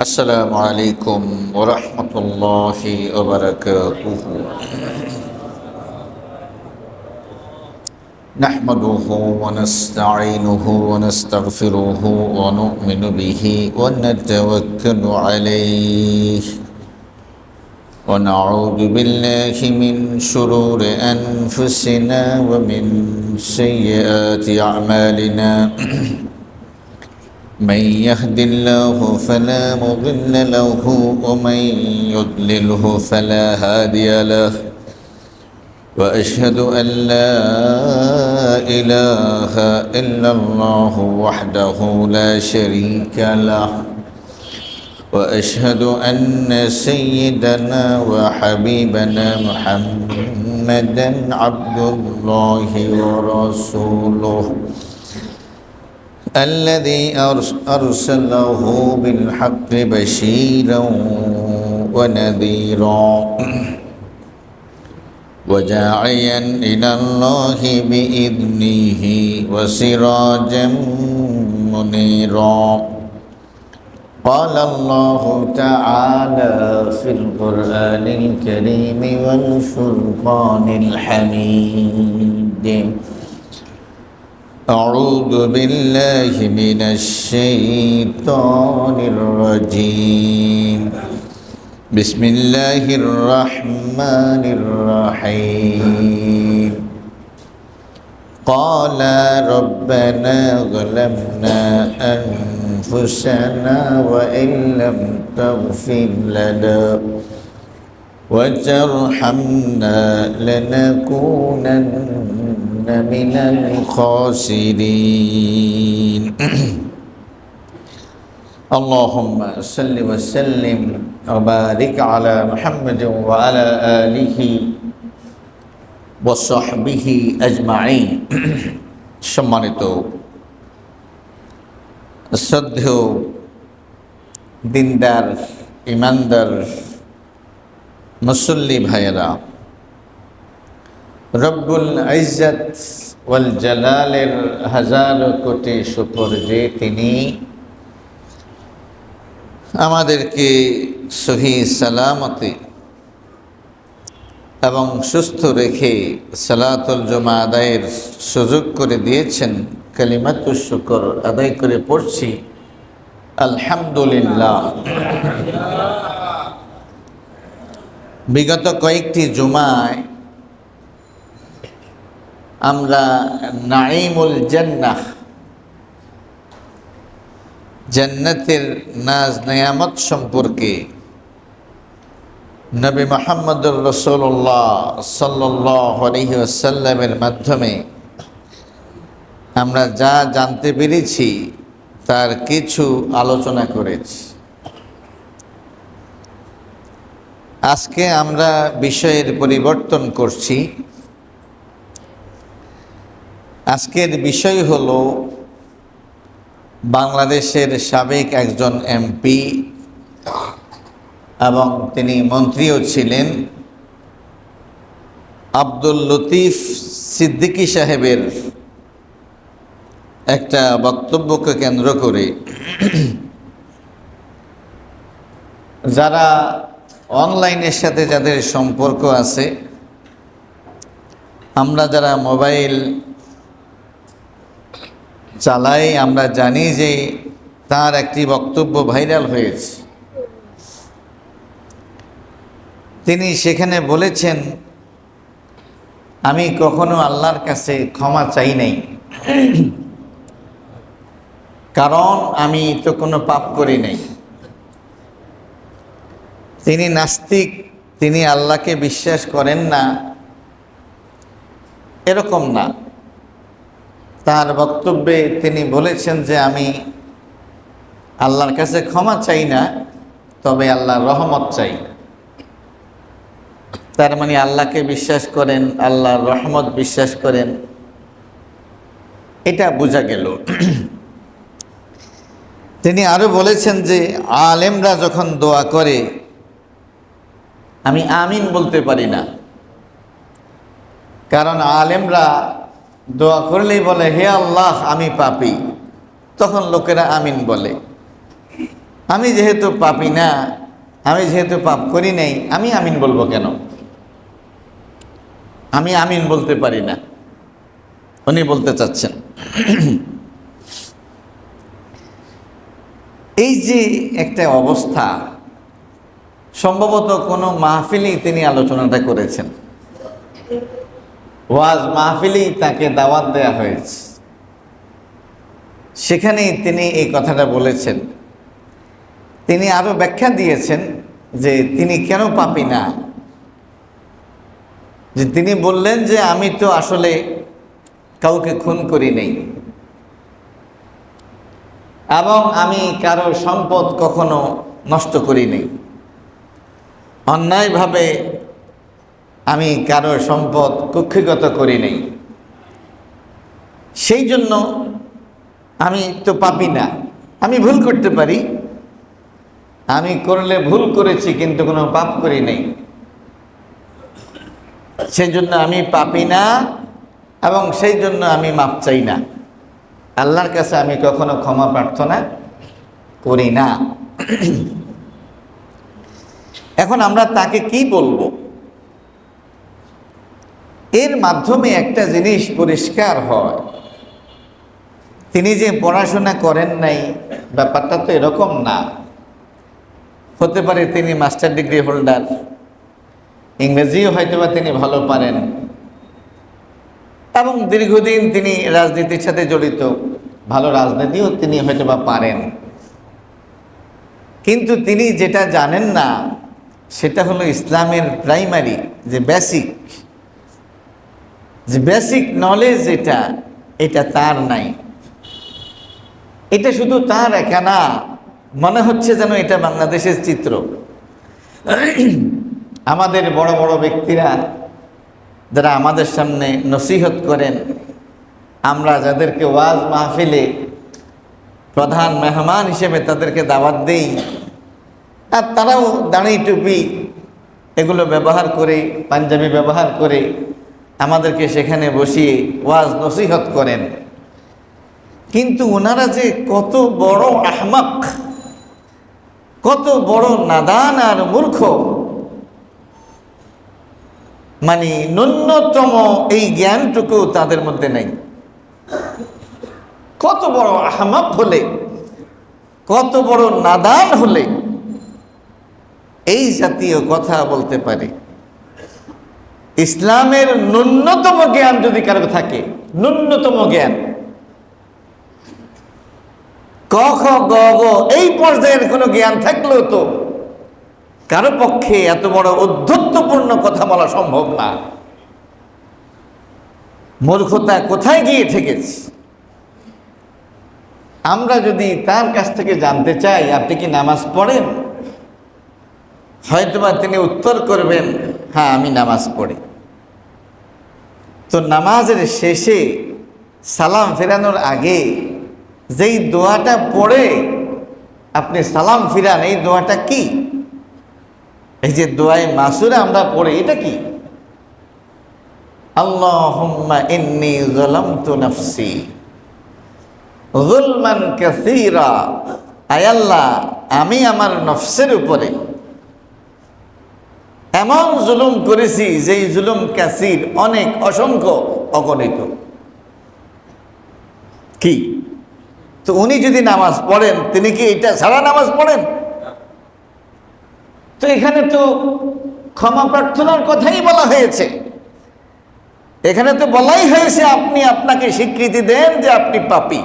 السلام عليكم ورحمة الله وبركاته. نحمده ونستعينه ونستغفره ونؤمن به ونتوكل عليه ونعوذ بالله من شرور أنفسنا ومن سيئات أعمالنا. من يهد الله فلا مضل له ومن يضلله فلا هادي له وأشهد أن لا إله إلا الله وحده لا شريك له وأشهد أن سيدنا وحبيبنا محمدا عبد الله ورسوله الذي أرسله بالحق بشيرا ونذيرا وداعيا إلى الله بإذنه وسراجا منيرا. قال الله تعالى في القرآن الكريم والفرقان الحميد: أعوذ بالله من الشيطان الرجيم. بسم الله الرحمن الرحيم. قال ربنا ظلمنا أنفسنا وإن لم تغفر لنا وترحمنا لنكونن من الخاسرين. اللهم صل وسلم وبارك على محمد وعلى آله وصحبه أجمعين. সম্মানিত শ্রদ্ধেয় দিনদার ইমানদার মুসল্লি ভাইয়েরা, রব্বুল ইজ্জত ওয়াল জালালের হাজার কোটি শুকর যে তিনি আমাদেরকে সহি সালামতে এবং সুস্থ রেখে সালাতুল জুমা আদায়ের সুযোগ করে দিয়েছেন। কালিমাতুশ শুকর আদায় করে পড়ছি আলহামদুলিল্লাহ। বিগত কয়েকটি জুমায় আমরা নাঈমুল জান্নাহ, জান্নাতের নাজ নেয়ামত সম্পর্কে নবী মুহাম্মদুর রাসূলুল্লাহ সাল্লাল্লাহু আলাইহি ওয়াসাল্লামের মাধ্যমে আমরা যা জানতে পেরেছি তার কিছু আলোচনা করেছি। আজকে আমরা বিষয়ের পরিবর্তন করছি। আজকের বিষয় হলো বাংলাদেশের সাবেক একজন এমপি এবং তিনি মন্ত্রীও ছিলেন, আব্দুল লতিফ সিদ্দিকী সাহেবের একটা বক্তব্যকে কেন্দ্র করে যারা অনলাইনের সাথে যাদের সম্পর্ক আছে, আমরা যারা মোবাইল চালাই, আমরা জানি যে তার একটি বক্তব্য ভাইরাল হয়েছে। তিনি সেখানে বলেছেন, আমি কখনো আল্লাহর কাছে ক্ষমা চাই নাই, কারণ আমি তো কোনো পাপ করি নাই। তিনি নাস্তিক, তিনি আল্লাহকে বিশ্বাস করেন না, এরকম না। তার বক্তব্যে তিনি বলেছেন যে আমি আল্লাহর কাছে ক্ষমা চাই না, তবে আল্লাহর রহমত চাই। তার মানে আল্লাহকে বিশ্বাস করেন, আল্লাহর রহমত বিশ্বাস করেন, এটা বোঝা গেল। তিনি আরো বলেছেন যে আলেমরা যখন দোয়া করে আমি আমিন বলতে পারি না, কারণ আলেমরা দোয়া করলেই বলে হে আল্লাহ আমি পাপী, তখন লোকেরা আমিন বলে। আমি যেহেতু পাপি না, আমি যেহেতু পাপ করি নাই, আমি আমিন বলবো কেন? আমি আমিন বলতে পারি না, উনি বলতে চাচ্ছেন। এই যে একটা অবস্থা, সম্ভবত কোনো মাহফিলেই তিনি আলোচনাটা করেছেন, ওয়াজ মাহফিলেই তাকে দাওয়াত দেয়া হয়েছে, সেখানেই তিনি এই কথাটা বলেছেন। তিনি আরো ব্যাখ্যা দিয়েছেন যে তিনি কেন পাপী না। যে তিনি বললেন যে আমি তো আসলে কাউকে খুন করি নাই, এবং আমি কারো সম্পদ কখনো নষ্ট করি নাই, অন্যায়ভাবে আমি কারো সম্পদ কুক্ষিগত করি নাই, সেই জন্য আমি তো পাপী না। আমি ভুল করতে পারি, আমি করলে ভুল করেছি কিন্তু কোনো পাপ করি নাই, সেই জন্য আমি পাপী না, এবং সেই জন্য আমি মাপ চাই না। আল্লাহর কাছে আমি কখনো ক্ষমা প্রার্থনা করি না। এখন আমরা তাকে কি বলবো? এর মাধ্যমে একটা জিনিস পরিষ্কার হয়, তিনি যে পড়াশোনা করেন নাই ব্যাপারটা তো এরকম না। হতে পারে তিনি মাস্টার ডিগ্রি হোল্ডার, ইংরেজিও হয়তোবা তিনি ভালো পারেন, এবং দীর্ঘদিন তিনি রাজনীতির সাথে জড়িত, ভালো রাজনীতিও তিনি হয়তোবা পারেন। কিন্তু তিনি যেটা জানেন না সেটা হলো ইসলামের প্রাইমারি যে বেসিক নলেজ, এটা তার নাই। এটা শুধু তার একা না, মনে হচ্ছে যেন এটা বাংলাদেশের চিত্র। আমাদের বড় বড় ব্যক্তিরা যারা আমাদের সামনে নসিহত করেন, আমরা যাদেরকে ওয়াজ মাহফিলে প্রধান মেহমান হিসেবে তাদেরকে দাওয়াত দেই, আর তারাও দাড়ি টুপি এগুলো ব্যবহার করে, পাঞ্জাবি ব্যবহার করে আমাদেরকে সেখানে বসিয়ে ওয়াজ নসিহত করেন। কিন্তু ওনারা যে কত বড় আহমাক, কত বড় নাদান আর মূর্খ, মানে ন্যূনতম এই জ্ঞানটুকু তাদের মধ্যে নেই। কত বড় আহমাক হলে, কত বড় নাদান হলে এই জাতীয় কথা বলতে পারে। ইসলামের ন্যূনতম জ্ঞান যদি কারো থাকে, ন্যূনতম জ্ঞান ক খ গ ঘ এই পর্যায়ের কোনো জ্ঞান থাকলেও তো কারো পক্ষে এত বড় উদ্ধত্তপূর্ণ কথা বলা সম্ভব না। মূর্খতা কোথায় গিয়ে ঠেকেছে? আমরা যদি তার কাছ থেকে জানতে চাই আপনি কি নামাজ পড়েন, হয়তোবা তিনি উত্তর করবেন হ্যাঁ আমি নামাজ পড়ি। তো নামাজের শেষে সালাম ফেরানোর আগে যেই দোয়াটা পড়ে আপনি সালাম ফিরান, এই দোয়াটা কি? এই যে দোয়ায়ে মাসুরা আমরা পড়ি, এটা কি? আল্লাহুম্মা ইন্নী যালামতু নাফসি যুলমান কাসীরা, আয় আল্লাহ আমি আমার নফসের উপরে এমন জুলুম করেছি যেই জুলুম কাসীর, অনেক, অসংখ্য, অগণিত। কি? তো উনি যদি নামাজ পড়েন, তিনি কি এটা ছাড়া নামাজ পড়েন? তো এখানে তো ক্ষমা প্রার্থনার কথাই বলা হয়েছে। এখানে তো বলাই হয়েছে আপনি আপনাকে স্বীকৃতি দেন যে আপনি পাপী।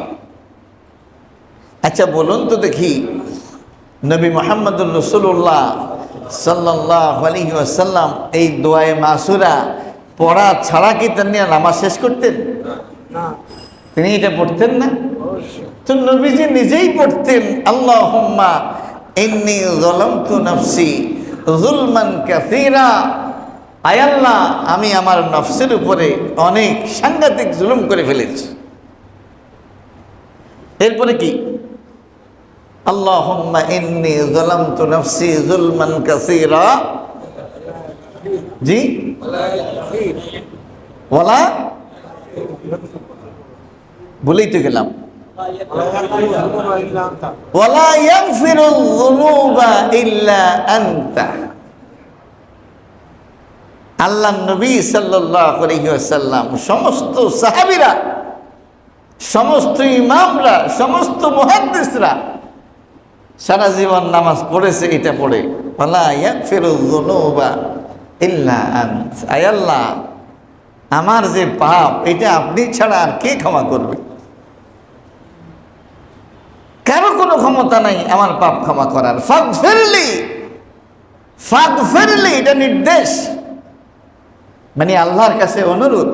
আচ্ছা বলুন তো দেখি, নবী মুহাম্মদুর রাসূলুল্লাহ সাল্লাল্লাহু আলাইহি ওয়াসাল্লাম এই দোয়ায়ে মাসুরা পড়া ছাড়া কি তিনি নামাজ শেষ করতেন? না, তিনি এটা পড়তেন না। তো নবীজি নিজেই পড়তেন আল্লাহুম্মা ইন্নী যালামতু নাফসি যুলমান কাসীরা, আয় আল্লাহ আমি আমার নফসের উপরে অনেক সাংঘাতিক জুলুম করে ফেলেছি। এরপরে কি? আল্লাহুম্মা ইন্নী যালামতু নাফসি যুলমান কাসীরা, জি ওয়ালা, বলেই তো গেলাম ওয়ালা ইয়াগফিরুয যুনুবা ইল্লা আনতা। আল্লাহর নবী সাল্লাল্লাহু আলাইহি ওয়াসাল্লাম, সমস্ত সাহাবীরা, সমস্ত ইমামরা, সমস্ত মুহাদ্দিসরা সারা জীবন নামাজ পড়েছে এটা পড়ে, ওয়ালা ইয়াগফিরুয যুনুবা ইল্লা আনতা। আয় আল্লাহ, আমার যে পাপ এটা আপনি ছাড়া আর কে ক্ষমা করবে? কারো কোনো ক্ষমতা নাই আমার পাপ ক্ষমা করার। ফাগফিরলি, ফাগফিরলি এটা নির্দেশ, মানে আল্লাহর কাছে অনুরোধ,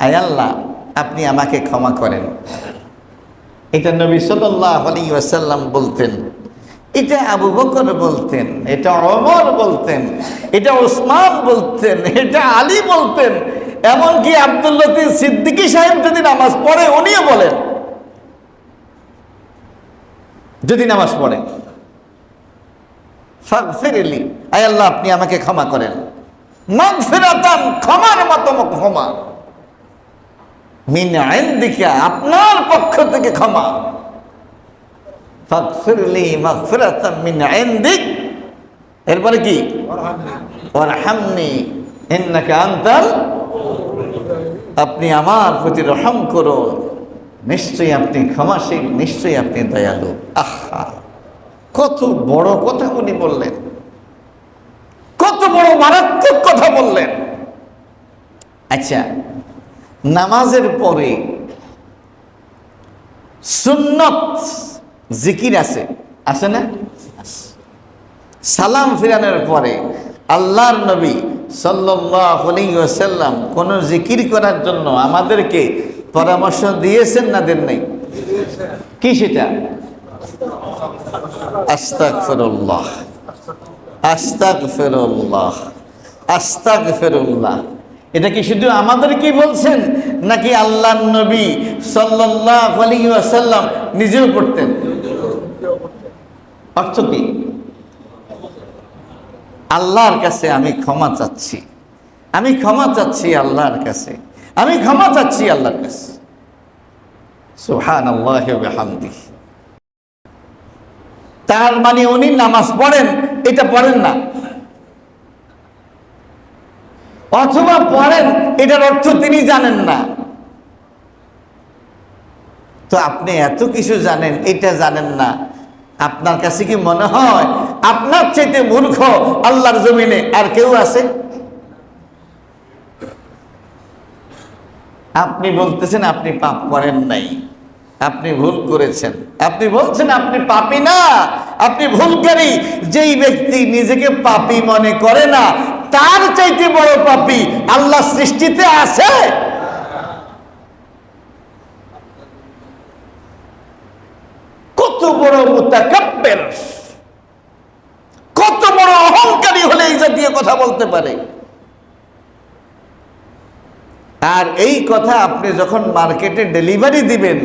আয় আল্লাহ আপনি আমাকে ক্ষমা করেন। এটা নবী সাল্লাল্লাহু আলাইহি ওয়াসাল্লাম বলতেন, এটা আবু বকর বলতেন, এটা ওমর বলতেন, এটা ওসমান বলতেন, এটা আলী বলতেন, এমনকি আব্দুল লতিফ সিদ্দিকী সাহেব যদি নামাজ পড়ে উনিও বলেন, যদি নামাজ পড়ে, ফাগফিরলি, আয় আল্লাহ আপনি আমাকে ক্ষমা করেন। মাগফিরাতান, ক্ষমার মতো ক্ষমা, মিন ইনদিকা, আপনার পক্ষ থেকে ক্ষমা। ফাগফিরলি মাগফিরাতান মিন ইনদিক, এরপরে কি? ওয়ারহামনি ইন্নাকা আনতাল, আপনি আমার প্রতি রহম করুন, নিশ্চয়ই আপনি ক্ষমাশীল, নিশ্চয়ই আপনি দয়ালু। আহা, কত বড় কথা উনি বললেন, কত বড় মারাত্মক কথা বললেন। আচ্ছা, নামাজের পরে সুন্নত জিকির আছে, আছে না? সালাম ফিরানোর পরে আল্লাহর নবী সাল্লাল্লাহু আলাইহি ওয়াসাল্লাম কোন জিকির করার জন্য আমাদেরকে পরামর্শ দিয়েছেন না দেন নাই? কি সেটা? আস্তাগফিরুল্লাহ, আস্তাগফিরুল্লাহ, আস্তাগফিরুল্লাহ। এটা কি শুধু আমাদের কি বলছেন, নাকি আল্লাহর নবী সাল্লাল্লাহু আলাইহি ওয়াসাল্লাম নিজেও পড়তেন? অর্থ কি? আল্লাহর কাছে আমি ক্ষমা চাচ্ছি, আমি ক্ষমা চাচ্ছি আল্লাহর কাছে, আমি ক্ষমা চাচ্ছি আল্লাহর কাছে। সুবহানাল্লাহি ওয়া বিহামদিহি। তার মানে উনি নামাজ পড়েন, এটা পড়েন না, অথবা পড়েন এটার অর্থ তিনি জানেন না। তো আপনি এত কিছু জানেন, এটা জানেন না, আপনার কাছে কি মনে হয় আপনার চাইতে মূর্খ আল্লাহর জমিনে আর কেউ আছে? আপনি বলতেছেন আপনি পাপ করেন নাই, আপনি ভুল করেছেন, আপনি বলছেন আপনি পাপী না, আপনি ভুলকারী। যেই ব্যক্তি নিজেকে পাপী মনে করে না, তার চাইতে বড় পাপী আল্লাহ সৃষ্টিতে আছে? কত বড় মুতাকাব্বির, কত বড় অহংকারী হলে এই জাতীয় কথা বলতে পারে। আর এই কথা আপনি যখন মার্কেটে ডেলিভারি দিবেন,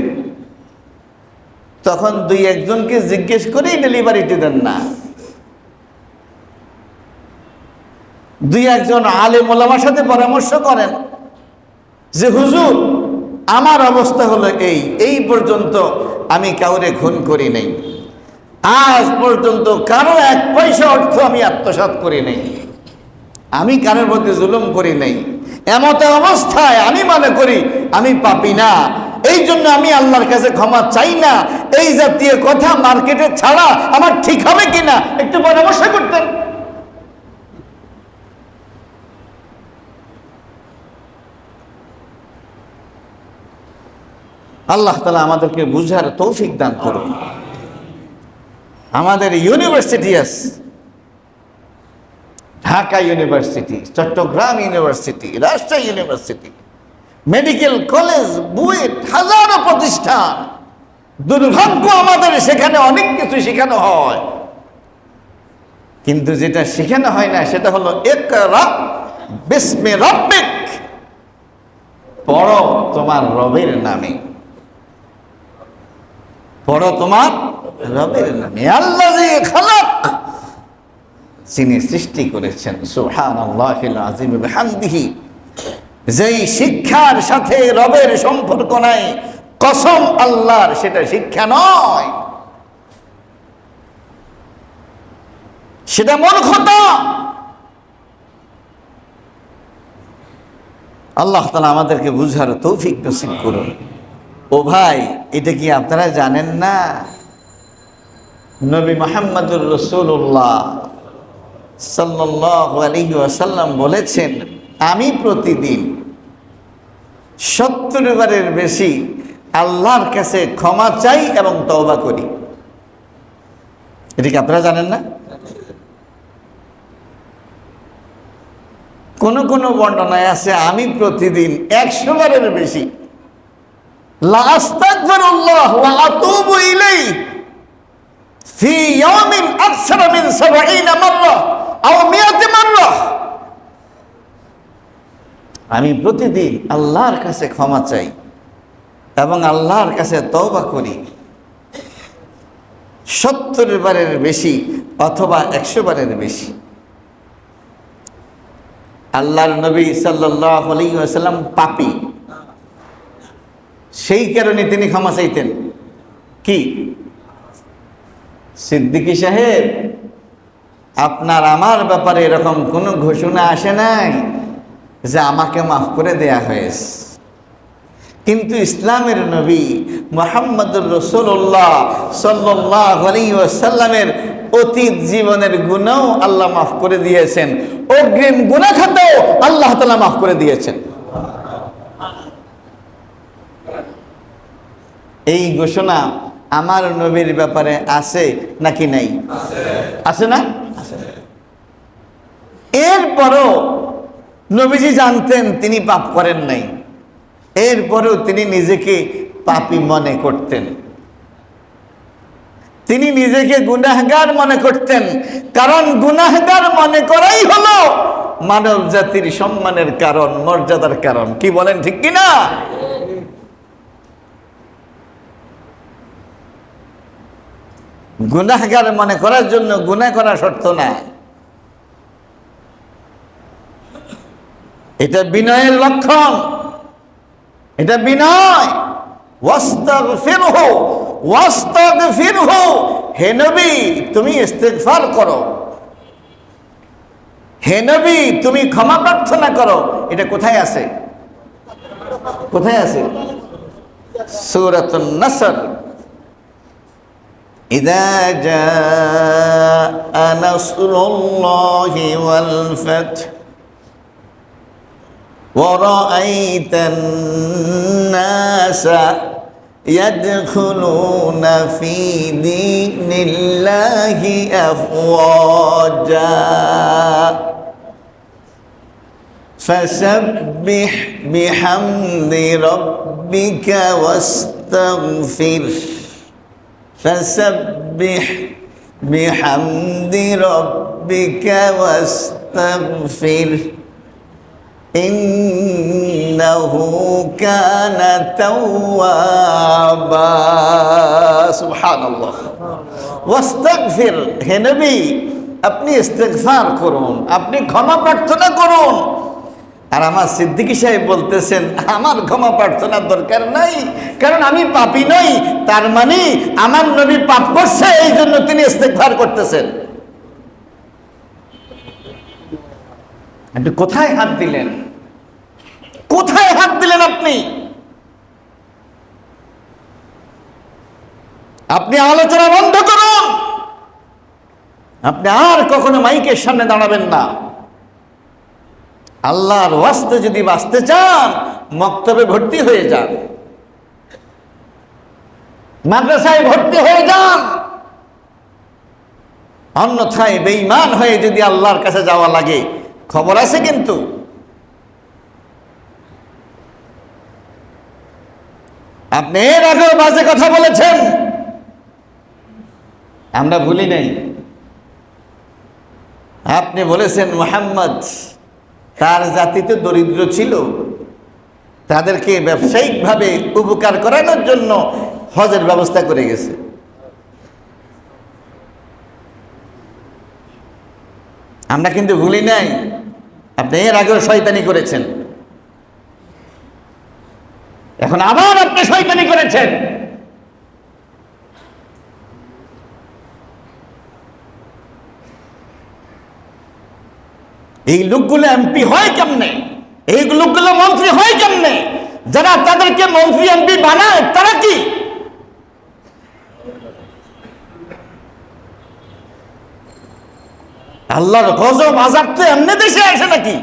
তখন দুই একজনকে জিজ্ঞেস করেই ডেলিভারিটি দেন না। দুই একজন আলেম ওলামার সাথে পরামর্শ করেন যে হুজুর আমার অবস্থা হলো এই পর্যন্ত আমি কাউরে খুন করি নাই, আজ পর্যন্ত কারো এক পয়সা অর্থ আমি আত্মসাৎ করি নাই, আমি কারোর প্রতি জুলুম করি নাই, এমত অবস্থায় আমি মনে করি আমি পাপী না, এই জন্য আমি আল্লাহর কাছে ক্ষমা চাই না। এই জাতীয় কথা মার্কেটে ছাড়া আমার ঠিক হবে কিনা একটু পরামর্শ করতেন। আল্লাহ তাআলা আমাদেরকে বুঝার তৌফিক দান করুন। আমাদের ইউনিভার্সিটি আছে, Dhaka university, Chittagong university, Rajshahi university, medical college, BUET, হাজারো প্রতিষ্ঠান। দুর্ভাগ্য আমাদের সেখানে অনেক কিছু শেখানো হয়, কিন্তু যেটা শেখানো হয় না সেটা হলো ইকরা বিসমি রাব্বিক, পড়ো তোমার রবের নামে, পড়ো তোমার রবের নামে। আল্লাযী খালাক, যিনি সৃষ্টি করেছেন। সুবহানাল্লাহিল আযীম বিহামদিহি। যেই শিক্ষার সাথে রবের সম্পর্ক নাই, কসম আল্লাহর, সেটা শিক্ষা নয়, সেটা মূর্খতা। আল্লাহ তাআলা আমাদেরকে বুঝার তৌফিক নসিব করুন। ও ভাই, এটা কি আপনারা জানেন না নবী মুহাম্মদুর রাসূলুল্লাহ সাল্লাল্লাহু আলাইহি ওয়াসাল্লাম বলেছেন, আমি প্রতিদিন 70 বারের বেশি আল্লাহর কাছে ক্ষমা চাই এবং তওবা করি। এটা কি আপনারা জানেন না? কোন কোন বর্ণনায় আছে আমি প্রতিদিন 100 বারের বেশি লা আস্তাগফিরুল্লাহ ওয়া আতুবু ইলাইহি ফি ইয়াওমিন আকসারা মিন 70 মাররা আও 100 মাররা। আমি প্রতিদিন আল্লাহর কাছে ক্ষমা চাই এবং আল্লাহর কাছে তওবা করি 70 বারের বেশি অথবা 100 বারের বেশি। আল্লাহর নবী সাল্লাল্লাহু আলাইহি ওয়াসাল্লাম পাপী, সেই কারণে তিনি ক্ষমা চাইতেন। কি সিদ্দিকী সাহেব, আপনার আমার ব্যাপারে এরকম কোনো ঘোষণা আসে নাই যে আমাকে মাফ করে দেয়া হয়েছে, কিন্তু ইসলামের নবী মুহাম্মদুর রাসূলুল্লাহ সাল্লাল্লাহু আলাইহি ওয়াসাল্লামের অতীত জীবনের গুনাহ আল্লাহ মাফ করে দিয়েছেন, অগ্রিম গুনাহ খাতাও আল্লাহ তাআলা মাফ করে দিয়েছেন। এই ঘোষণা আমার নবীর ব্যাপারে আছে নাকি নাই? আছে না? এরপরও নবীজি জানতেন তিনি পাপ করেন নাই, এরপরেও তিনি নিজেকে পাপী মনে করতেন, তিনি নিজেকে গুনাহগার মনে করতেন। কারণ গুনাহগার মনে করাই হলো মানব জাতির সম্মানের কারণ, মর্যাদার কারণ। কি বলেন, ঠিক কিনা? গুনাহগার মনে করার জন্য গুনাহ করা শর্ত না, এটা বিনয়ের লক্ষণ, এটা বিনয়। ওয়াস্তাগফিরহু ওয়াস্তাগফিরহু, হে নবী তুমি ইস্তিগফার করো, হে নবী তুমি ক্ষমা প্রার্থনা করো। এটা কোথায় আছে? কোথায় আছে? সূরাতুন নাসর, ইযা জাআ নাসরুল্লাহি ওয়াল ফাth ورأيت الناس يدخلون في دين الله أفواجا فسبح بحمد ربك واستغفر فسبح بحمد ربك واستغفر ইন্নাহু কানা তাওয়াবা। সুবহানাল্লাহ। ওয়াস্তাগফির, হে নবী আপনি ইস্তিগফার করুন, আপনি ক্ষমা প্রার্থনা করুন। আর আমার সিদ্দিকী সাহেব বলতেছেন আমার ক্ষমা প্রার্থনার দরকার নাই, কারণ আমি পাপী নই। তার মানে আমার নবী পাপ করছে, এই জন্য তিনি ইস্তিগফার করতেছেন। আপনি কোথায় হাত দিলেন? কোথায় হাত দিলেন আপনি? আপনি আলোচনা বন্ধ করুন, আপনি আর কখনো মাইকের সামনে দাঁড়াবেন না। আল্লাহর ওয়াস্তে যদি বাঁচতে চান মক্তবে ভর্তি হয়ে যান, মাদ্রাসায় ভর্তি হয়ে যান, অন্যথায় বেঈমান হয়ে যদি আল্লাহর কাছে যাওয়া লাগে খবর আছে। কিন্তু আপনি এর আগেও বাজে কথা বলেছেন, আমরা ভুলি নাই। আপনি বলেছেন মুহাম্মদ তার জাতিতে দরিদ্র ছিল, তাদেরকে ব্যবসায়িকভাবে উপকার করানোর জন্য হজের ব্যবস্থা করে গেছে। আমরা কিন্তু ভুলি নাই, আপনি এর আগেও শয়তানি করেছেন। এখন আবার আপনি শয়তানি করেছেন। এই লোকগুলো এমপি হয় কেমনে, এই লোকগুলো মন্ত্রী হয় কেমনে? যারা তাদেরকে মন্ত্রী এমপি বানায় তারা কি আল্লাহর গজব আযাব তো এমনি দেশে আসে নাকি?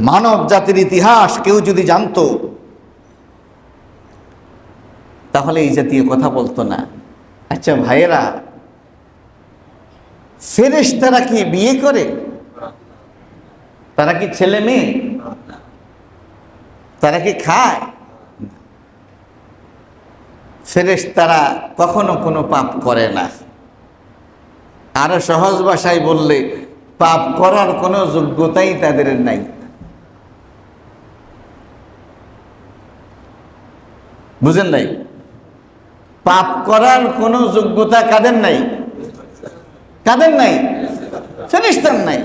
মানব জাতির ইতিহাস কেউ যদি জানতো তাহলে এই জাতীয় কথা বলতো না। আচ্ছা ভাইয়েরা, ফেরেশতারা কি বিয়ে করে? তারা কি ছেলে মেয়ে? তারা কি খায়? ফেরেশতারা কখনো কোনো পাপ করে না। আরো সহজ ভাষায় বললে, পাপ করার কোনো যোগ্যতাই তাদের নাই। বুঝেন নাই? পাপ করার কোনো যোগ্যতা কাদের নাই? কাদের নাই? ফেরেশতার নাই।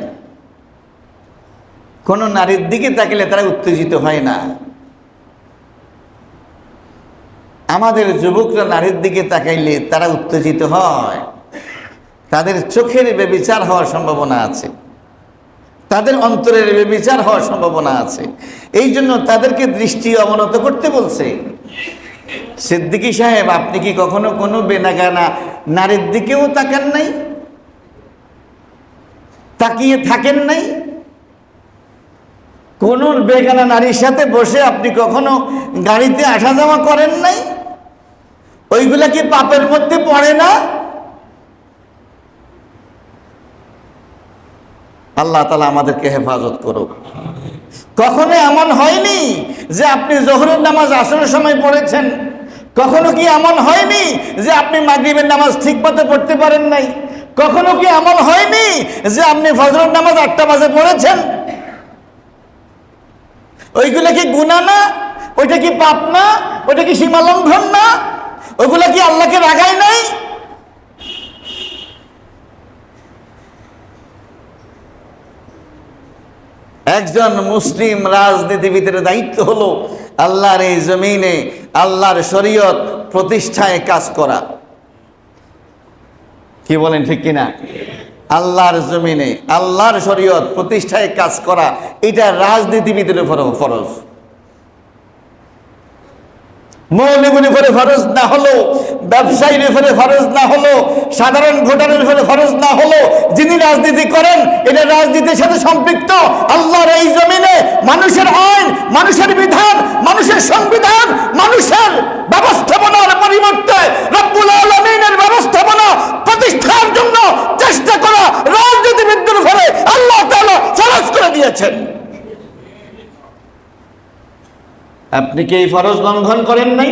কোন নারীর দিকে তাকালে তারা উত্তেজিত হয় না। আমাদের যুবকরা নারীর দিকে তাকাইলে তারা উত্তেজিত হয়। তাদের চোখের বেবিচার হওয়ার সম্ভাবনা আছে, তাদের অন্তরের বেবিচার হওয়ার সম্ভাবনা আছে। এই জন্য তাদেরকে দৃষ্টি অবনত করতে বলছে। সিদ্দিকী সাহেব, আপনি কি কখনো কোনো বেনাগানা নারীর দিকেও তাকান নাই? তাকিয়ে থাকেন নাই? কোন বেগানা নারীর সাথে বসে আপনি কখনো গাড়িতে আসা যাওয়া করেন নাই? ওইগুলা কি পাপের মধ্যে পড়ে না? আল্লাহ তাআলা আমাদেরকে হেফাজত করুক। কখনো এমন হয়নি যে আপনি জোহরের নামাজ আসরের সময় পড়েছেন? কখনো কি এমন হয়নি যে আপনি মাগরিবের নামাজ ঠিকমতো পড়তে পারেন নাই? কখনো কি এমন হয়নি যে আপনি ফজরের নামাজ 8টা বাজে পড়েছেন? ওইগুলা কি গুনাহ না? ওইটা কি পাপ না? ওইটা কি সীমা লঙ্ঘন না? ওইগুলা কি আল্লাহকে রাগায় নাই? একজন মুসলিম রাজনীতিবিদের দায়িত্ব হলো আল্লাহর এই জমিনে আল্লাহর শরীয়ত প্রতিষ্ঠায় কাজ করা। কি বলেন, ঠিক কিনা? আল্লাহর জমিনে আল্লাহর শরীয়ত প্রতিষ্ঠায় কাজ করা, এটা রাজনীতিবিদের উপর ফরজ। মৌলবীর উপরে ফরজ না হলো, ব্যবসায়ীর উপরে ফরজ না হলো, সাধারণ ভোটারের উপরে ফরজ না হলো, যিনি রাজনীতি করেন এটা রাজনীতির সাথে সম্পৃক্ত। আল্লাহর এই জমিনে মানুষের আইন, মানুষের বিধান, মানুষের সংবিধান, মানুষের ব্যবস্থাপনার পরিবর্তে রব্বুল আলামিনের ব্যবস্থাপনা প্রতিষ্ঠার জন্য চেষ্টা করা রাজনীতিবিদদের উপরে আল্লাহ তাআলা ফরজ করে দিয়েছেন। আপনি কি এই ফরজ লঙ্ঘন করেন নাই?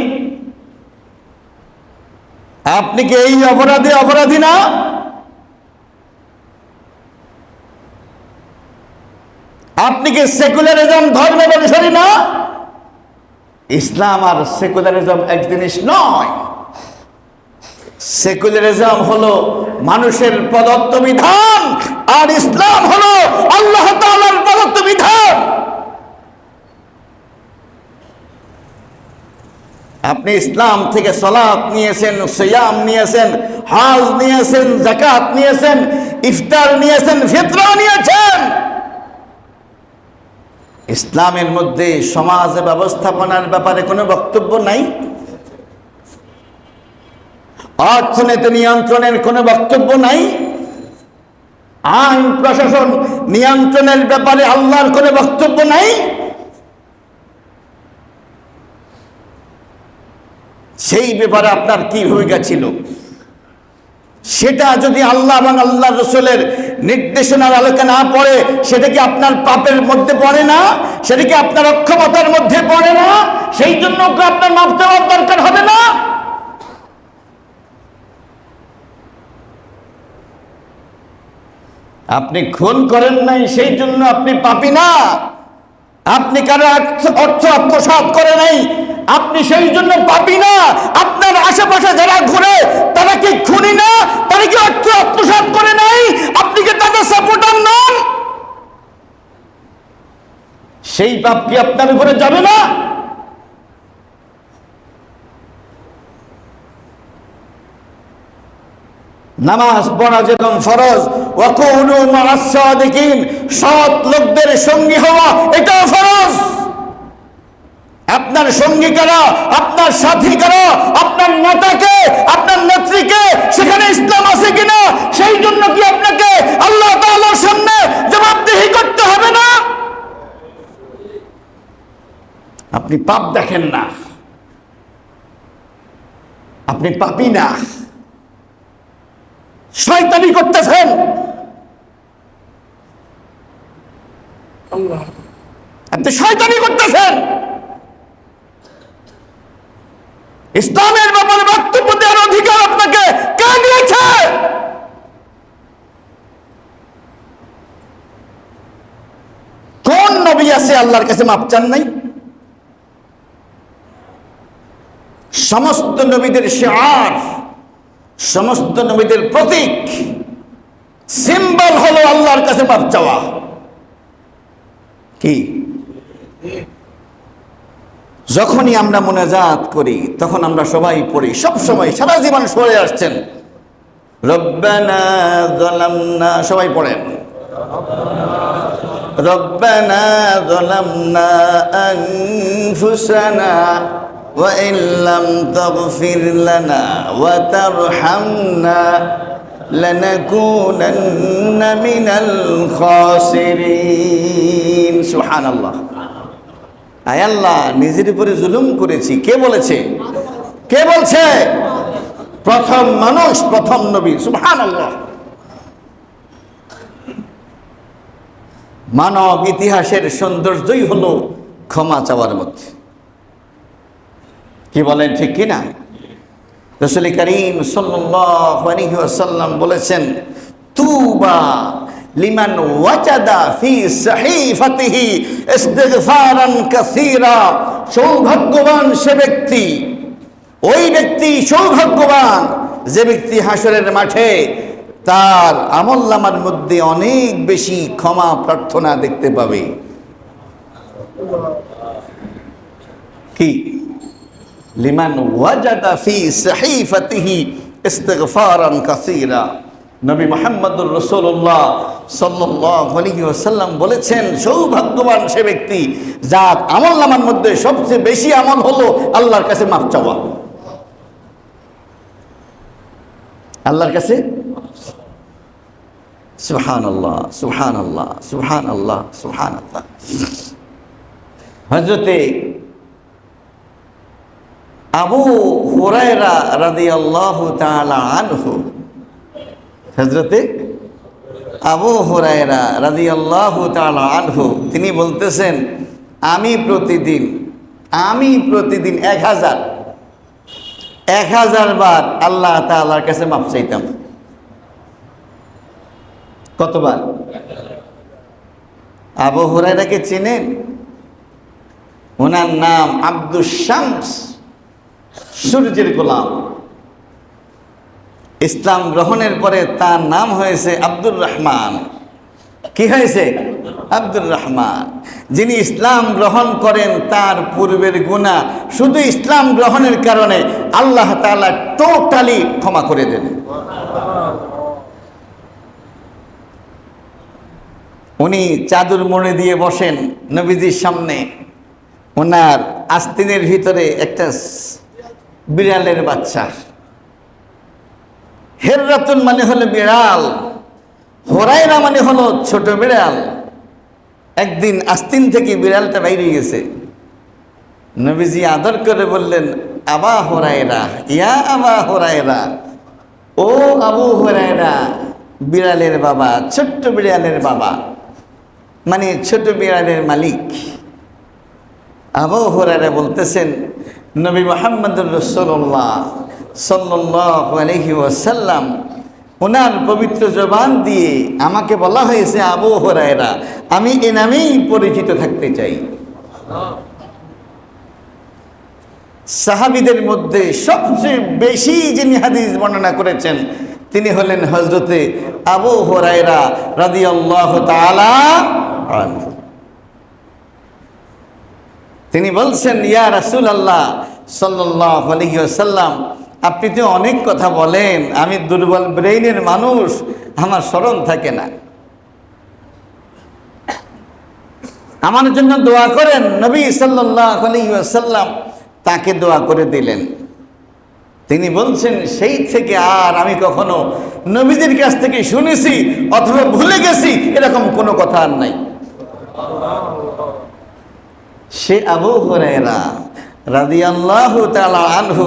আপনি কি এই অপরাধী না? আপনি কি সেকুলারিজম ধর্মের অনুসারী না? ইসলাম আর সেকুলারিজম এক জিনিস নয়। সেকুলারিজম হলো মানুষের প্রদত্ত বিধান, আর ইসলাম হলো আল্লাহ তাআলার প্রদত্ত বিধান। আপনি ইসলাম থেকে সালাত নিয়েছেন, সিয়াম নিয়েছেন, হজ নিয়েছেন, যাকাত নিয়েছেন, ইফতার নিয়েছেন, ফিতরা নিয়েছেন। ইসলামের মধ্যে সমাজ ব্যবস্থাপনার ব্যাপারে কোনো বক্তব্য নাই? অর্থনীতি নিয়ন্ত্রণের কোনো বক্তব্য নাই? আইন প্রশাসন নিয়ন্ত্রণের ব্যাপারে আল্লাহর কোনো বক্তব্য নাই? সেই ব্যাপারে আপনার কি ভূমিকা ছিল? সেটা যদি আল্লাহ এবং আল্লাহ রসুলের নির্দেশনার আলোকে না পড়ে, সেটা কি আপনার পাপের মধ্যে পড়ে না? সেটা কি আপনার অক্ষমতার মধ্যে পড়ে না? সেই জন্য আপনার মাপ দেওয়ার দরকার হবে না? আপনি খুন করেন নাই, সেই জন্য আপনি পাপী না। আপনি কারো অর্থ আত্মসাৎ করে নাই, আপনি সেই জন্য পাপী না। আপনার আশেপাশে যারা ঘুরে তারা কি খুনি না? তারা কি অর্থ আত্মসাৎ করে নাই? আপনি কি তাদের সাপোর্টার নন? সেই পাপ কি আপনার উপরে যাবে না? নামাজ পড়া যেমন ফরজ, ওয়াকুনু মা'আস সাদিকিন, সৎ লোকদের সঙ্গী হওয়া এটাও ফরজ। আপনার সঙ্গী কারা, আপনার সাথী কারা, আপনার নেতাকে, আপনার নেত্রীকে, সেখানে ইসলাম আছে কিনা, সেই জন্য কি আপনাকে আল্লাহ তাআলার সামনে জবাবদিহি করতে হবে না? আপনি পাপ দেখেন না, আপনি পাপী না, শয়তানি করতেছেন। আপনি শয়তানি করতেছেন। ইসলামের ব্যাপারে বক্তব্য দেওয়ার অধিকার আপনাকে কে দিয়েছে? কোন নবী আছে আল্লাহর কাছে মাপ চান নাই? সমস্ত নবীদের শিআর, সমস্ত নবীদের প্রতীক, সিম্বল হলো আল্লাহর কাছে মাপ চাওয়া। কি? যখনই আমরা মুনাজাত করি তখন আমরা সবাই পড়ি, সব সময় সারা জীবন পড়ে আসছেন, রব্বানা যালামনা, সবাই পড়েন, রব্বানা যালামনা আনফুসানা ওয়া ইল্লাম তাগফির লানা ওয়া তারহামনা লানাকুনান্না মিনাল খাসিরিন। সুবহানাল্লাহ। আয় আল্লাহ, নিজের উপরে জুলুম করেছি। কে বলেছে? কে বলছে? প্রথম মানুষ, প্রথম নবী। সুবহানাল্লাহ। মানব ইতিহাসের সৌন্দর্যই হলো ক্ষমা চাওয়ার মধ্যে। কি বলেন, ঠিক কিনা? রাসূল করিম সাল্লাল্লাহু আলাইহি ওয়াসাল্লাম বলেছেন, তুবা লিমান ওয়াজাদা ফি সাহিফাতিহি ইস্তিগফারান কাসীরা। সৌভাগ্যবান সে ব্যক্তি, ওই ব্যক্তি সৌভাগ্যবান যে ব্যক্তি হাসরের মাঠে তার আমলনামার মধ্যে অনেক বেশি ক্ষমা প্রার্থনা দেখতে পাবে। কি? লিমান ওয়াজাদা ফি সাহিফাতিহি ইস্তিগফারান কাসীরা। নবী মুহাম্মদুর রাসূলুল্লাহ সাল্লাল্লাহু আলাইহি ওয়াসাল্লাম বলেছেন, সৌভাগ্যবান সে ব্যক্তি যার আমলনামার মধ্যে সবচেয়ে বেশি আমল হলো আল্লাহর কাছে মাফ চাওয়া। আল্লাহর কাছে সুবহানাল্লাহ, সুবহানাল্লাহ, সুবহানাল্লাহ, সুবহানাল্লাহ। হযরতে আবু হুরায়রা রাদিয়াল্লাহু তাআলা আনহু, হযরতে আবু হুরায়রা রাদিয়াল্লাহু তাআলা আনহু তিনি বলতেছেন, আমি প্রতিদিন 1000 বার আল্লাহ তাআলার কাছে মাফ চাইতাম। কতবার? আবু হুরায়রাকে চেনেন? ওনার নাম আব্দুস শামস, সূর্যের গোলাম। ইসলাম গ্রহণের পরে তার নাম হয়েছে আব্দুর রহমান। কি হয়েছে? আব্দুর রহমান। যিনি ইসলাম গ্রহণ করেন তার পূর্বের গুনাহ শুধু ইসলাম গ্রহণের কারণে আল্লাহ তাআলা টোটালি ক্ষমা করে দেন। উনি চাদর মুড়ে দিয়ে বসেন নবীজির সামনে, ওনার আস্তিনের ভিতরে একটা বিড়ালের বাচ্চা। হেররাতুন মানে হলো বিড়াল, হুরায়রা মানে হলো ছোট বিড়াল। একদিন আস্তিন থেকে বিড়ালটা বাইরে গেছে, নবীজি আদর করে বললেন, আবা হুরায়রা, ইয়া আবা হুরায়রা, ও আবু হুরায়রা, বিড়ালের বাবা, ছোট্ট বিড়ালের বাবা, মানে ছোট বিড়ালের মালিক। আবু হুরায়রা বলতেছেন, নবী মুহাম্মদুর রাসূলুল্লাহ সাল্লাল্লাহু আলাইহি ওয়াসাল্লাম ওনার পবিত্র জবান দিয়ে আমাকে বলা হয়েছে আবু হুরায়রা, আমি এ নামেই পরিচিত থাকতে চাই। সাহাবীদের মধ্যে সবচেয়ে বেশি যিনি হাদিস বর্ণনা করেছেন তিনি হলেন হযরতে আবু হুরায়রা রাদিয়াল্লাহু তাআলা আনহু। তিনি বলছেন, ইয়া রাসূলুল্লাহ সাল্লাল্লাহু আলাইহি ওয়াসাল্লাম, আপনি তো অনেক কথা বলেন, আমি দুর্বল ব্রেইনের মানুষ, আমার স্মরণ থাকে না, আমার জন্য দোয়া করেন। নবী সাল্লাল্লাহু আলাইহি ওয়াসাল্লাম তাকে দোয়া করে দিলেন। তিনি বলছেন, সেই থেকে আর আমি কখনো নবীদের কাছ থেকে শুনেছি অথবা ভুলে গেছি এরকম কোনো কথা আর নাই। সে আবু হুরায়রা রাদিয়াল্লাহু তাআলা আনহু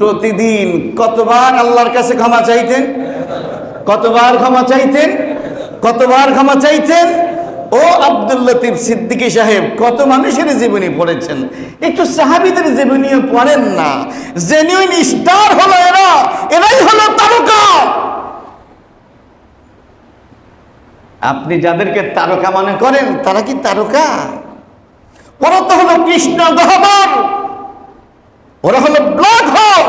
প্রতিদিন কতবার আল্লাহর কাছে ক্ষমা চাইতেন? কতবার ক্ষমা চাইতেন? কতবার ক্ষমা চাইতেন? ও আব্দুল লতিফ সিদ্দিকী সাহেব, কত মানুষের জীবনী পড়েছেন, একটু সাহাবীদের জীবনীও পড়েন না। জেনুইন স্টার হলো এরা, এরাই হলো তারকা। আপনি যাদেরকে তারকা মনে করেন তারা কি তারকা? ওরা তো হলো কৃষ্ণ গহ্বর, ওরা হলো ব্ল্যাক হোল।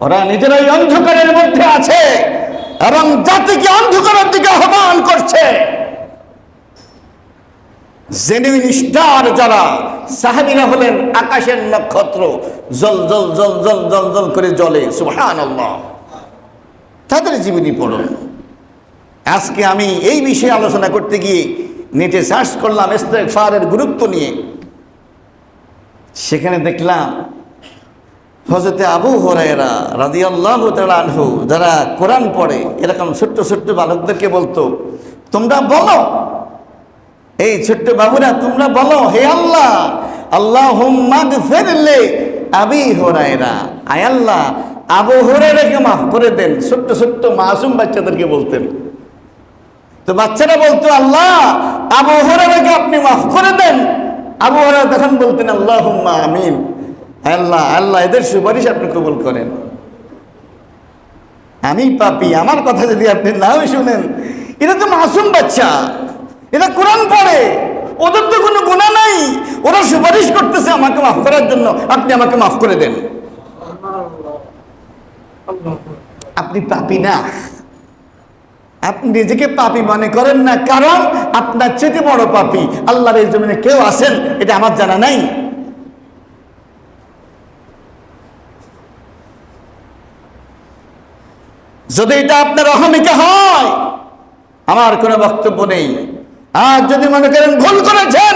ওরা নিজেরাই অন্ধকারের মধ্যে আছে এবং জাতিকে অন্ধকারের দিকে আহ্বান করছে। জেনুইন স্টার যারা, সাহাবীরা হলেন আকাশের নক্ষত্র, জল জল জল জল জল জল করে জ্বলে, সুবহানাল্লাহ। তাদের জীবনী পড়ুন। আজকে আমি এই বিষয়ে আলোচনা করতে গিয়ে নেটে সার্চ করলাম ইস্তেগফারের গুরুত্ব নিয়ে। সেখানে দেখলাম হযরতে আবু হুরায়রা রাদিয়াল্লাহু তাআলা আনহু যারা কোরআন পড়ে এরকম ছোট্ট ছোট্ট বালকদেরকে বলতো, তোমরা বলো, এই ছোট্ট বাবুরা তোমরা বলো, হে আল্লাহ, আল্লাহুম্মা গফির লি আবি হুরায়রা, আয় আল্লাহ আবু হুরায়রাকে মাফ করে দেন। ছোট্ট ছোট্ট মাসুম বাচ্চাদেরকে বলতেন। তো বাচ্চারা বলতো, আল্লাহ আবু হুরায়রাকে আপনি মাফ করে দেন। আবু হুরায়রা তখন বলতেন, আল্লাহুম্মা আমিন, আল্লাহ আল্লাহ এদের সুপারিশ আপনি কবুল করেন। আমি পাপী, আমার কথা যদি আপনি নাও শুনেন, এরা তো মাসুম বাচ্চা, এরা কোরআন পড়ে, ওদের তো কোনো গুনাহ নাই, ওরা সুপারিশ করতেছে আমাকে মাফ করার জন্য, আপনি আমাকে মাফ করে দেন। আপনি পাপী না, আপনি নিজেকে পাপী মনে করেন না, কারণ আপনার চেয়ে বড় পাপী আল্লাহর এই জমিনে কেউ আছেন এটা আমার জানা নাই। যদি এটা আপনার অহমিকা হয়, আমার কোনো বক্তব্য নেই। আর যদি মনে করেন ভুল করেছেন,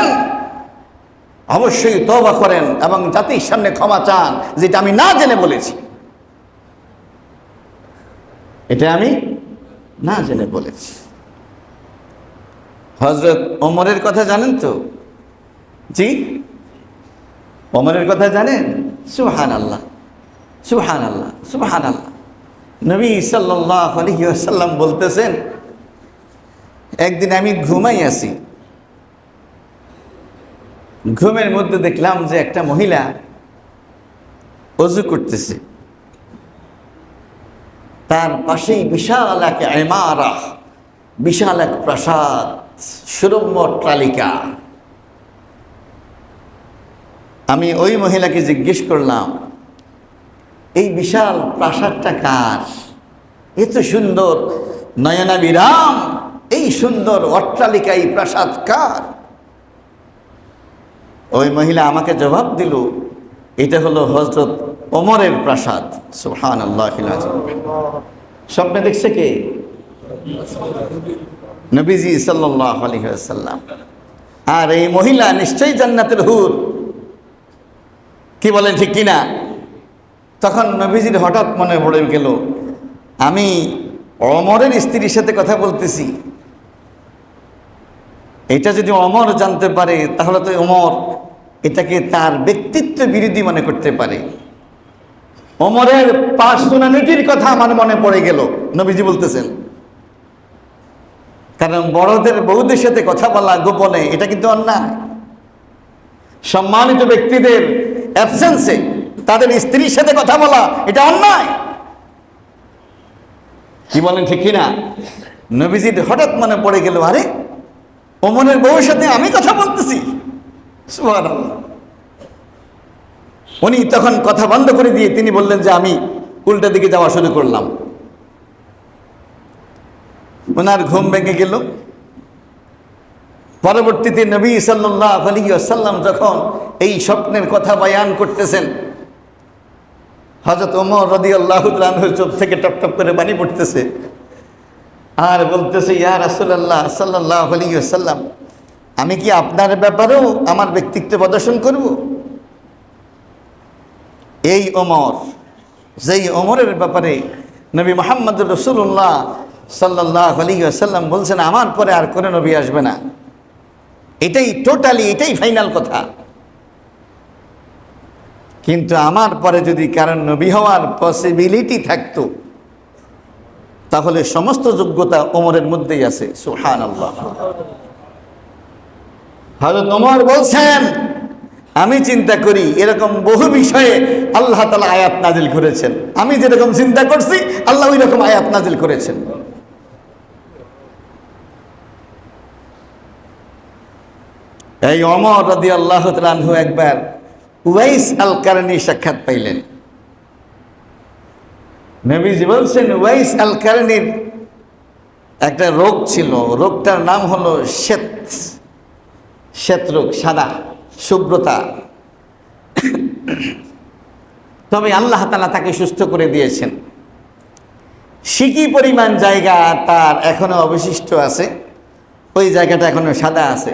অবশ্যই তওবা করেন এবং জাতির সামনে ক্ষমা চান, যেটা আমি না জেনে বলেছি, এটা আমি না জেনে বলেছি। হযরত ওমরের কথা জানেন তো? জি, ওমরের কথা জানেন? সুবহানাল্লাহ, সুবহানাল্লাহ, সুবহানাল্লাহ। নবী সাল্লাল্লাহু আলাইহি ওয়াসাল্লাম বলতেছেন, একদিন আমি ঘুমাই আছি, ঘুমের মধ্যে দেখলাম যে একটা মহিলা ওযু করতেছে, তার পাশেই বিশাল এক ইমারা, বিশাল এক প্রাসাদ, সুরম্য অট্টালিকা। আমি ওই মহিলাকে জিজ্ঞেস করলাম, এই বিশাল প্রাসাদটা কার? এত সুন্দর নয়নাভিরাম এই সুন্দর অট্টালিকা, এই প্রাসাদ কার? ওই মহিলা আমাকে জবাব দিল, এটা হলো হযরত ওমরের প্রাসাদ। সুবহানাল্লাহিল আযীম। স্বপ্নে দেখছে কে? নবীজি সাল্লাল্লাহু আলাইহি ওয়াসাল্লাম। আর এই মহিলা নিশ্চয়ই জান্নাতের হুর, কি বলেন ঠিক কিনা? তখন নবীজির হঠাৎ মনে পড়ে গেল, আমি ওমরের স্ত্রীর সাথে কথা বলতেছি, এটা যদি ওমর জানতে পারে তাহলে তো ওমর এটাকে তার ব্যক্তিত্ব বিরোধী মনে করতে পারে। ওমরের পার্সোনালিটির কথা আমার মনে পড়ে গেল, নবীজি বলতেছেন। কারণ বড়দের বউদের সাথে কথা বলা গোপনে, এটা কিন্তু অন্যায়। সম্মানিত ব্যক্তিদের অ্যাবসেন্সে তাদের স্ত্রীর সাথে কথা বলা, এটা অন্যায়। কি বলেন ঠিক কিনা? নবীজির হঠাৎ মনে পড়ে গেল, আরে ওমরের বউয়ের সাথে আমি কথা বলতেছি। সুবহানাল্লাহ। উনি তখন কথা বন্ধ করে দিয়ে তিনি বললেন যে আমি উল্টা দিকে যাওয়া শুরু করলাম। ওনার ঘুম ভেঙে গেল। পরবর্তীতে নবী সাল্লাল্লাহু আলাইহি ওয়াসাল্লাম যখন এই স্বপ্নের কথা বয়ান করতেছেন, হযরত ওমর রাদিয়াল্লাহু তাআলা আনহুর চোখ থেকে টপ টপ করে পানি পড়তেছে আর বলতেছে, ইয়া রাসূলুল্লাহ সাল্লাল্লাহু আলাইহি ওয়াসাল্লাম, আমি কি আপনার ব্যাপারেও আমার ব্যক্তিত্ব প্রদর্শন করব? এই ওমর, যেই ওমরের ব্যাপারে নবী মুহাম্মদুর রাসূলুল্লাহ সাল্লাল্লাহু আলাইহি ওয়াসাল্লাম বলছেন আমার পরে আর কোনো নবী আসবে না, এটাই টোটালি, এটাই ফাইনাল কথা। কিন্তু আমার পরে যদি কারণ নবী হওয়ার পসিবিলিটি থাকতো, তাহলে সমস্ত যোগ্যতা ওমরের মধ্যেই আছে। সুবহানাল্লাহ। হযরত ওমর বলছেন, আমি চিন্তা করি এরকম বহু বিষয়ে আল্লাহ তাআলা আয়াত নাজিল করেছেন, আমি যেরকম চিন্তা করছি আল্লাহ ওই রকম আয়াত নাজিল করেছেন। এই ওমর রাদিয়াল্লাহু তাআলা আনহু একবার উওয়াইস আল কারনী সাক্ষাৎ পাইলেন। নবীজি বলছেন উওয়াইস আল কারনীর একটা রোগ ছিল, রোগটার নাম হলো শ্বেত রোগ, সাদা শুভ্রতা। তবে আল্লাহ তাআলা তাকে সুস্থ করে দিয়েছেন। সিকি পরিমাণ জায়গা তার এখনো অবশিষ্ট আছে, ওই জায়গাটা এখনো সাদা আছে।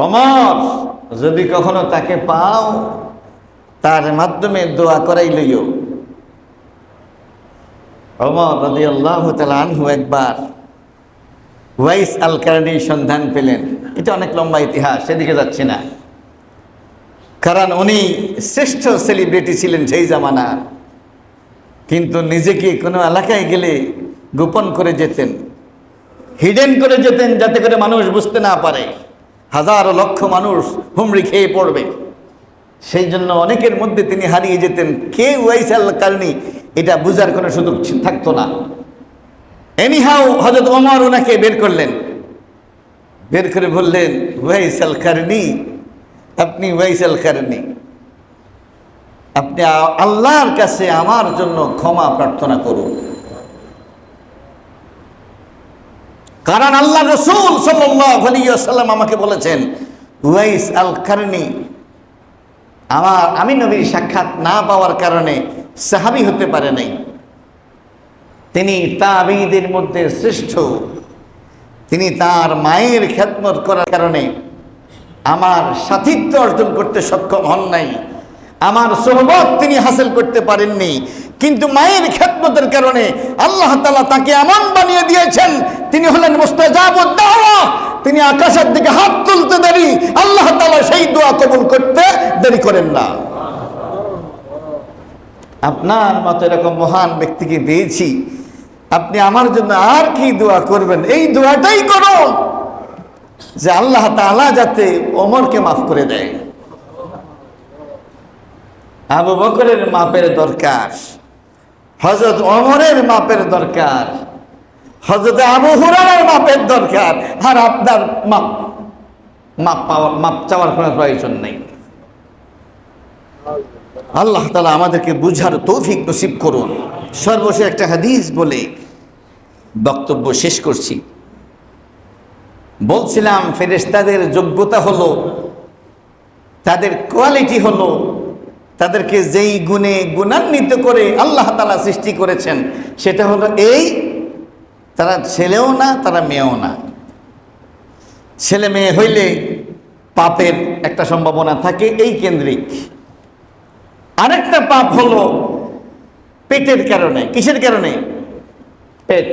ওমর, যদি কখনো তাকে পাও তার মাধ্যমে দোয়া করাই লইও। ওমর রাদিয়াল্লাহু তাআলা আনহু একবার উওয়াইস আল কারনীর সন্ধান পেলেন। এটা অনেক লম্বা ইতিহাস, সেদিকে যাচ্ছি না, কারণ উনি শ্রেষ্ঠ সেলিব্রিটি ছিলেন সেই জামানার। কিন্তু নিজেকে কোনো এলাকায় গেলে গোপন করে যেতেন, হিডেন করে যেতেন, যাতে করে মানুষ বুঝতে না পারে, হাজারো লক্ষ মানুষ হুমড়ি খেয়ে পড়বে। সেই জন্য অনেকের মধ্যে তিনি হারিয়ে যেতেন। কে উওয়াইস আল কারনী এটা বুঝার কোনো সুযোগ থাকতো না। এনিহাও হযরত ওমর ওনাকে বের করলেন, বের করে বললেন, উওয়াইস আল কারনী, আপনি উওয়াইস আল কারনী, আপনি আল্লাহর কাছে আমার জন্য ক্ষমা প্রার্থনা করুন। কারণ আল্লাহ রাসূল সাল্লাল্লাহু আলাইহি ওয়াসাল্লাম আমাকে বলেছেন উওয়াইস আল কারনী আমি নবীর সাক্ষাৎ না পাওয়ার কারণে সাহাবী হতে পারে নাই, তিনি তাবিঈদের মধ্যে শ্রেষ্ঠ, তিনি তার মায়ের খেদমত করার কারণে আমার সাথীত্ব অর্জন করতে সক্ষম হন নাই, আমার সোহবত তিনি হাসিল করতে পারেননি। কিন্তু মায়ের খেদমতের কারণে আল্লাহ তাআলা তাকে এমন বানিয়ে দিয়েছেন, তিনি হলেন মুস্তাজাবুদ দাওয়া। তিনি আকাশের দিকে হাত তুলতে দেরি, আল্লাহ তাআলা সেই দোয়া কবুল করতে দেরি করেন না। আপনার মতো এরকম মহান ব্যক্তিকে পেয়েছি, আপনি আমার জন্য আর কি দোয়া করবেন? এই দোয়াটাই করুন যে আল্লাহ তাআলা যাতে ওমরকে মাফ করে দেয়। আবু বকরের মাপের দরকার, হযরত ওমরের মাপের দরকার, হযরত আবু হুরায়রার মাপের দরকার, আর আপনার মাপ চাওয়ার কোনো প্রয়োজন নেই। আল্লাহ তাআলা আমাদেরকে বুঝার তৌফিক নসিব করুন। সর্বশেষ একটা হাদিস বলে বক্তব্য শেষ করছি। বলছিলাম ফেরেশতাদের যোগ্যতা হলো, তাদের কোয়ালিটি হলো, তাদেরকে যেই গুণে গুণান্বিত করে আল্লাহ তাআলা সৃষ্টি করেছেন সেটা হলো এই, তারা ছেলেও না তারা মেয়েও না। ছেলে মেয়ে হইলে পাপের একটা সম্ভাবনা থাকে এই কেন্দ্রিক। আরেকটা পাপ হলো পেটের কারণে। কিসের কারণে? পেট,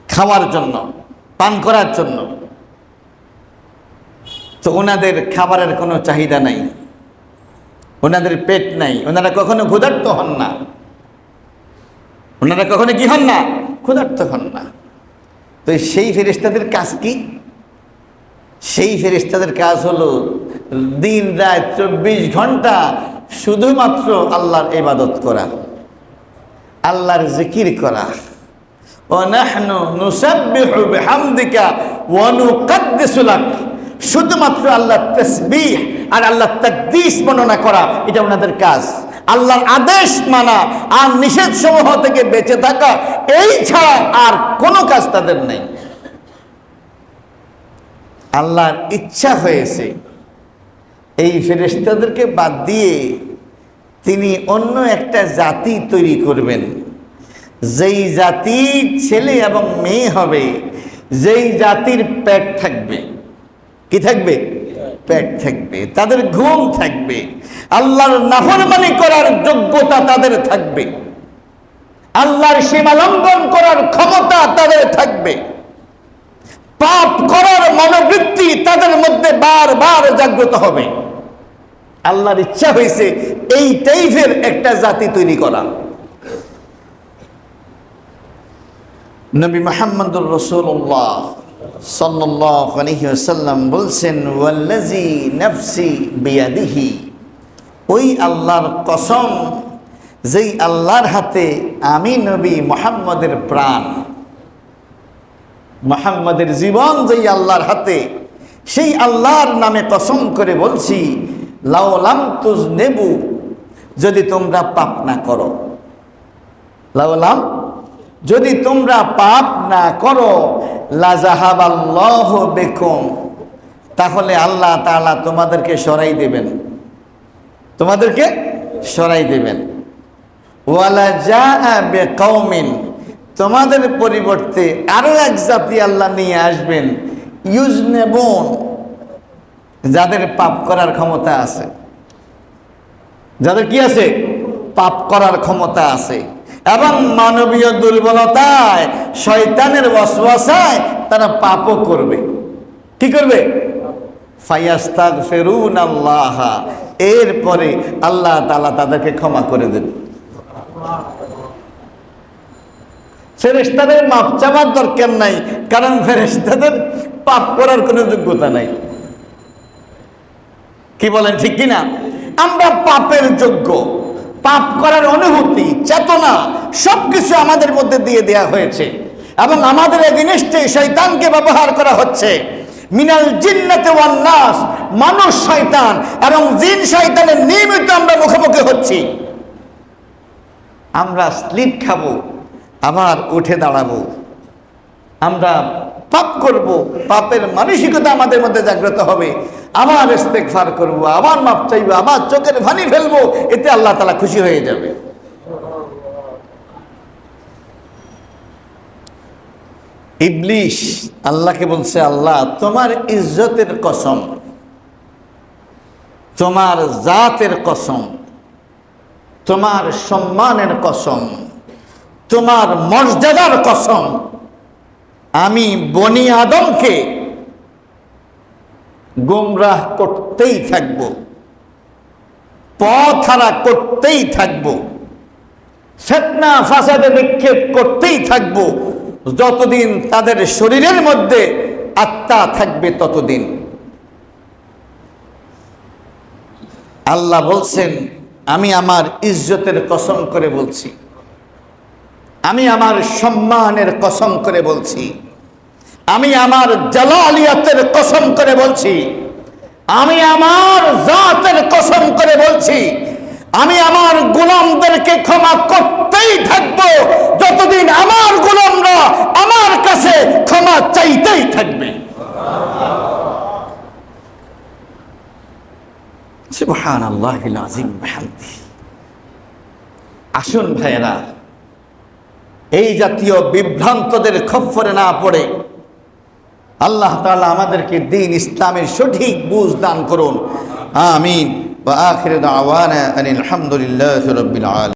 খাওয়ার জন্য, পান করার জন্য। তো ওনাদের খাবারের কোনো চাহিদা নাই, ওনাদের পেট নাই, ওনারা কখনো ক্ষুধার্ত হন না, ওনারা কখনো কি হন না? ক্ষুধার্ত হন না। তো সেই ফেরেশতাদের কাজ কি? সেই ফেরেশতাদের কাজ হলো দিন রাত 24 ঘন্টা শুধুমাত্র আল্লাহর ইবাদত করা, আল্লাহর জিকির করা। ওয়া নাহনু নুসাব্বিহু বিহামদিকা ওয়া নুকাদ্দিসু লাক, শুধুমাত্র আল্লাহর তাসবিহ আর আল্লাহর তাকদীস বর্ণনা করা, এটা ওনাদের কাজ। আল্লাহর আদেশ মানা আর নিষেধ সমূহ থেকে বেঁচে থাকা, এই ছাড়া আর কোনো কাজ তাদের নেই। আল্লাহর ইচ্ছা হয়েছে এই ফেরেশতাদেরকে বাদ দিয়ে তিনি অন্য একটা জাতি তৈরি করবেন, যেই জাতির ছেলে এবং মেয়ে হবে, যেই জাতির পেট থাকবে। কি থাকবে? পেট থাকবে, তাদের ঘুম থাকবে, আল্লাহর নাফরমানি করার যোগ্যতা তাদের থাকবে, আল্লাহর সীমা লঙ্ঘন করার ক্ষমতা তাদের থাকবে, পাপ করার মনোবৃত্তি তাদের মধ্যে বারবার জাগ্রত হবে। আল্লাহর ইচ্ছা হয়েছে এই টাইপের একটা জাতি তৈরি করা। নবী মুহাম্মদুর রাসূলুল্লাহ সাল্লাল্লাহু আলাইহি ওয়াসাল্লাম বলছেন, ওয়াল্লাযী নাফসি বিয়াদিহি, ওই আল্লাহর কসম যেই আল্লাহর হাতে আমি নবী মুহাম্মদের প্রাণ, মুহাম্মদের জীবন যেই আল্লাহর হাতে, সেই আল্লাহর নামে কসম করে বলছি, লাউ লাম তুযনিবু, যদি তোমরা পাপ না করো, লাউ লাম, যদি তোমরা পাপ না করো, লাযাহাবাল্লাহু বিকুম, তাহলে আল্লাহ তাআলা তোমাদেরকে সরাই দেবেন, তোমাদেরকে সরাই দেবেন। ওয়ালা জাআ বিকওমিন, তোমাদের পরিবর্তে আরো এক জাতি আল্লাহ নিয়ে আসবেন, ইউজনেবুন, যাদের পাপ করার ক্ষমতা আছে, যাদের কি আছে? পাপ করার ক্ষমতা আছে, এবং মানবীয় দুর্বলতায়, শয়তানের ওয়াসওয়াসায় তারা পাপও করবে। কি করবে? ফায়াস্তাগফিরুনাল্লাহ, এরপরে আল্লাহ তাআলা তাদেরকে ক্ষমা করে দেবে। ফেরেশতাদের মাপ চাওয়ার দরকার নাই, কারণ ফেরেশতাদের পাপ করার কোনো যোগ্যতা নাই। কি বলেন, ঠিক কিনা? আমরা পাপের যোগ্য, পাপ করার অনুভূতি, চেতনা সবকিছু আমাদের মধ্যে দিয়ে দেয়া হয়েছে, এবং আমাদের এগেইনস্টে শয়তানকে ব্যবহার করা হচ্ছে। মিনাল জিন্নাতি ওয়ান নাস, মানুষ শয়তান এবং জিন শয়তানের নিয়মিত আমরা মুখোমুখি হচ্ছি। আমরা স্লিপ খাবো, আবার উঠে দাঁড়াবো, আমরা পাপ করব, পাপের মানসিকতা আমাদের মধ্যে জাগ্রত হবে, আবার ইস্তেগফার করব, আবার মাপ চাইবো, আবার চোখের পানি ফেলবো, এতে আল্লাহ তাআলা খুশি হয়ে যাবে। ইবলিস আল্লাহকে বলছে, আল্লাহ তোমার ইজ্জতের কসম, তোমার জাতের কসম, তোমার সম্মানের কসম, তোমার মর্যাদার কসম, আমি বনি আদমকে গোমরাহ করতেই থাকব, পথ হারা করতেই থাকব, ফিতনা ফাসাদে নিক্ষেপ করতেই থাকব, যতদিন তাদের শরীরের মধ্যে আত্মা থাকবে ততদিন। আল্লাহ বলছেন, আমি আমার ইজ্জতের কসম করে বলছি, আমি আমার সম্মানের কসম করে বলছি, আমি আমার জালালিয়াতের কসম করে বলছি, আমি আমার জাতের কসম করে বলছি, আমি আমার গোলামদেরকে ক্ষমা করতেই থাকবো যতদিন আমার গোলামরা আমার কাছে ক্ষমা চাইতেই থাকবে। সুবহানাল্লাহিল আযীম বিহামদিহি। আসুন ভাইয়েরা, এই জাতীয় বিভ্রান্তদের খপ্পরে না পড়ে আল্লাহ তাআলা আমাদেরকে দ্বীন ইসলামের সঠিক বুঝ দান করুন। আমিন। ওয়া আখিরু দাওয়ানা আনিল হামদুলিল্লাহি রাব্বিল আলামিন।